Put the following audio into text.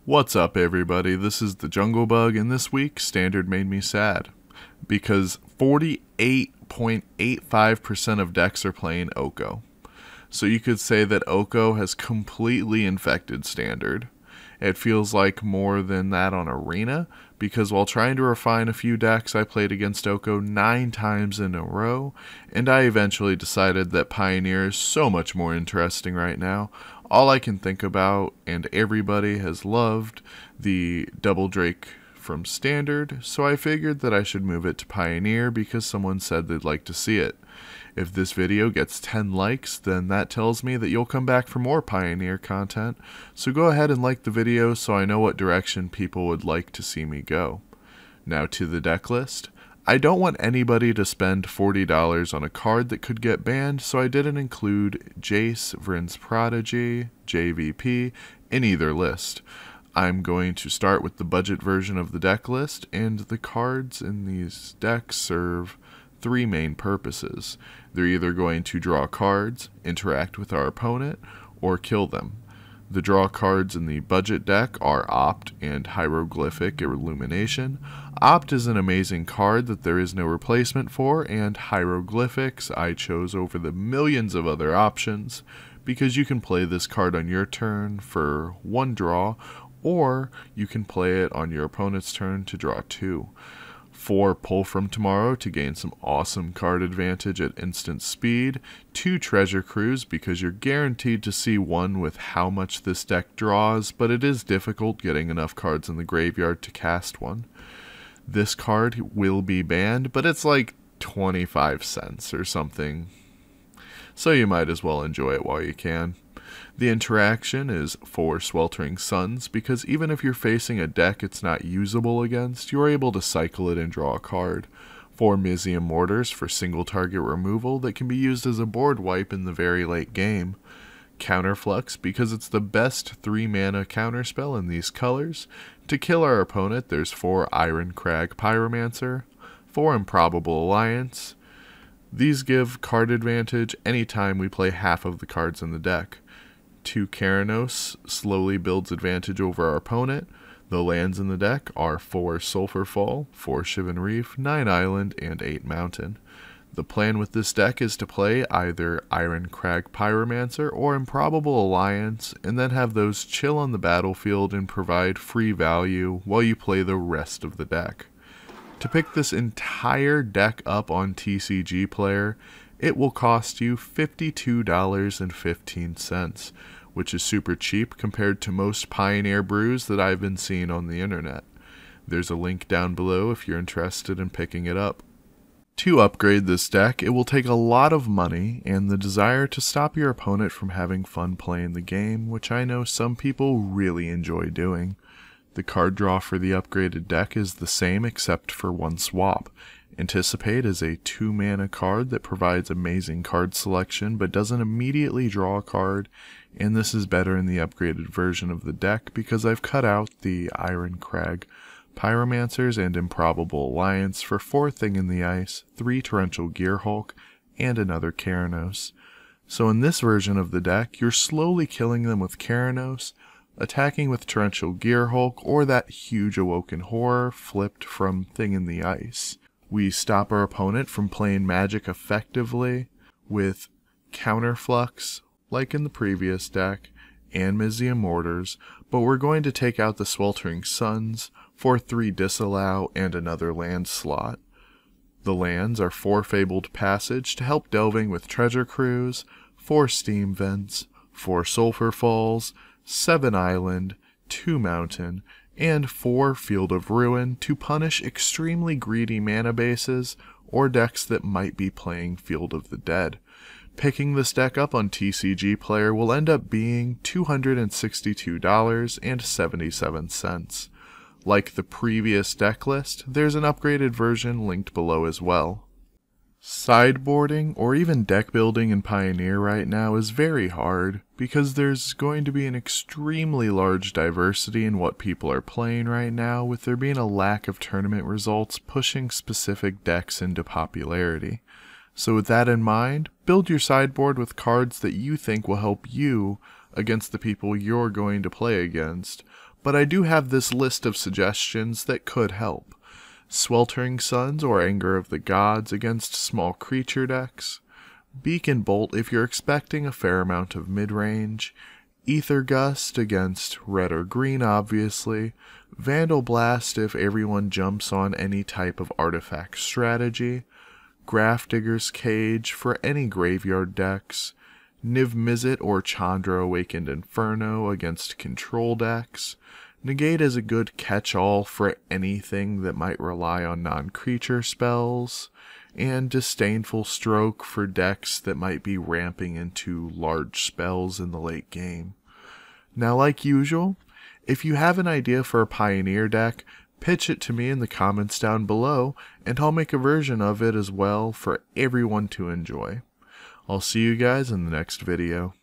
What's up, everybody? This is the Jungle Bug, and this week Standard made me sad because 48.85% of decks are playing Oko. So you could say that Oko has completely infected Standard. It feels like more than that on Arena, because while trying to refine a few decks, I played against Oko 9 times in a row, and I eventually decided that Pioneer is so much more interesting right now. All I can think about, and everybody has loved, the Double Drake from Standard, so I figured that I should move it to Pioneer because someone said they'd like to see it. If this video gets 10 likes, then that tells me that you'll come back for more Pioneer content, so go ahead and like the video so I know what direction people would like to see me go. Now to the deck list. I don't want anybody to spend $40 on a card that could get banned, so I didn't include Jace, Vryn's Prodigy, JVP in either list. I'm going to start with the budget version of the deck list, and the cards in these decks serve three main purposes. They're either going to draw cards, interact with our opponent, or kill them. The draw cards in the budget deck are Opt and Hieroglyphic Illumination. Opt is an amazing card that there is no replacement for, and Hieroglyphics I chose over the millions of other options because you can play this card on your turn for one draw, or you can play it on your opponent's turn to draw two. 4 Pull from Tomorrow to gain some awesome card advantage at instant speed, 2 Treasure Cruise because you're guaranteed to see one with how much this deck draws, but it is difficult getting enough cards in the graveyard to cast one. This card will be banned, but it's like 25 cents or something, so you might as well enjoy it while you can. The interaction is 4 Sweltering Suns, because even if you're facing a deck it's not usable against, you're able to cycle it and draw a card. 4 Mizium Mortars for single target removal that can be used as a board wipe in the very late game. Counterflux, because it's the best 3 mana counterspell in these colors. To kill our opponent, there's 4 Iron Crag Pyromancer, 4 Improbable Alliance. These give card advantage anytime we play half of the cards in the deck. 2 Keranos slowly builds advantage over our opponent. The lands in the deck are 4 Sulphurfall, 4 Shivan Reef, 9 Island, and 8 Mountain. The plan with this deck is to play either Iron Crag Pyromancer or Improbable Alliance, and then have those chill on the battlefield and provide free value while you play the rest of the deck. To pick this entire deck up on TCGplayer, it will cost you $52.15, which is super cheap compared to most Pioneer brews that I've been seeing on the internet. There's a link down below if you're interested in picking it up. To upgrade this deck, it will take a lot of money and the desire to stop your opponent from having fun playing the game, which I know some people really enjoy doing. The card draw for the upgraded deck is the same except for one swap. Anticipate is a 2 mana card that provides amazing card selection but doesn't immediately draw a card, and this is better in the upgraded version of the deck because I've cut out the Iron Crag Pyromancers and Improbable Alliance for 4 Thing in the Ice, 3 Torrential Gearhulk, and another Keranos. So in this version of the deck, you're slowly killing them with Keranos, attacking with Torrential Gearhulk, or that huge Awoken Horror flipped from Thing in the Ice. We stop our opponent from playing Magic effectively with Counterflux, like in the previous deck, and Mizium Mortars, but we're going to take out the Sweltering Suns for 3 Disallow and another land slot. The lands are 4 Fabled Passage to help delving with Treasure Cruise, 4 Steam Vents, 4 Sulphur Falls, 7 Island, 2 Mountain, and 4 Field of Ruin to punish extremely greedy mana bases or decks that might be playing Field of the Dead. Picking this deck up on TCGplayer will end up being $262.77. Like the previous deck list, there's an upgraded version linked below as well. Sideboarding, or even deck building in Pioneer right now is very hard, because there's going to be an extremely large diversity in what people are playing right now, with there being a lack of tournament results pushing specific decks into popularity. So with that in mind, build your sideboard with cards that you think will help you against the people you're going to play against, but I do have this list of suggestions that could help. Sweltering Suns or Anger of the Gods against small creature decks, Beacon Bolt if you're expecting a fair amount of mid-range, Ether Gust against red or green obviously, Vandal Blast if everyone jumps on any type of artifact strategy, Grafdigger's Cage for any graveyard decks, Niv Mizzet or Chandra Awakened Inferno against control decks, Negate is a good catch-all for anything that might rely on non-creature spells, and Disdainful Stroke for decks that might be ramping into large spells in the late game. Now, like usual, if you have an idea for a Pioneer deck, pitch it to me in the comments down below, and I'll make a version of it as well for everyone to enjoy. I'll see you guys in the next video.